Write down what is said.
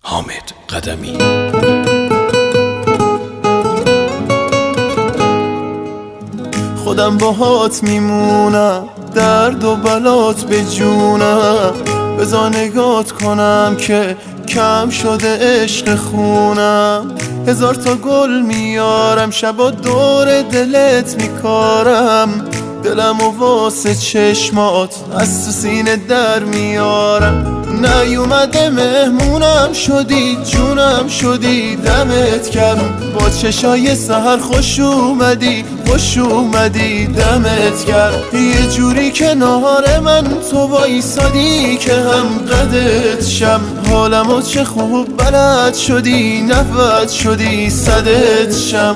حامد قدمی. خودم باهات میمونم، درد و بلات به جونم. بذار نگات کنم که کم شده عشق خونم. هزار تا گل میارم، شبا دور دلت میکارم. دلم و واسه چشمات از تو سینه در میارم. نیومده مهمونم شدی، جونم شدی، دمت گرم. با چشای سحر خوش اومدی، خوش اومدی، دمت گرم. یه جوری کنار من تو وایسادی که هم قدت شم. حالمو چه خوب بلد شدی، نفت شدی، صدت شم.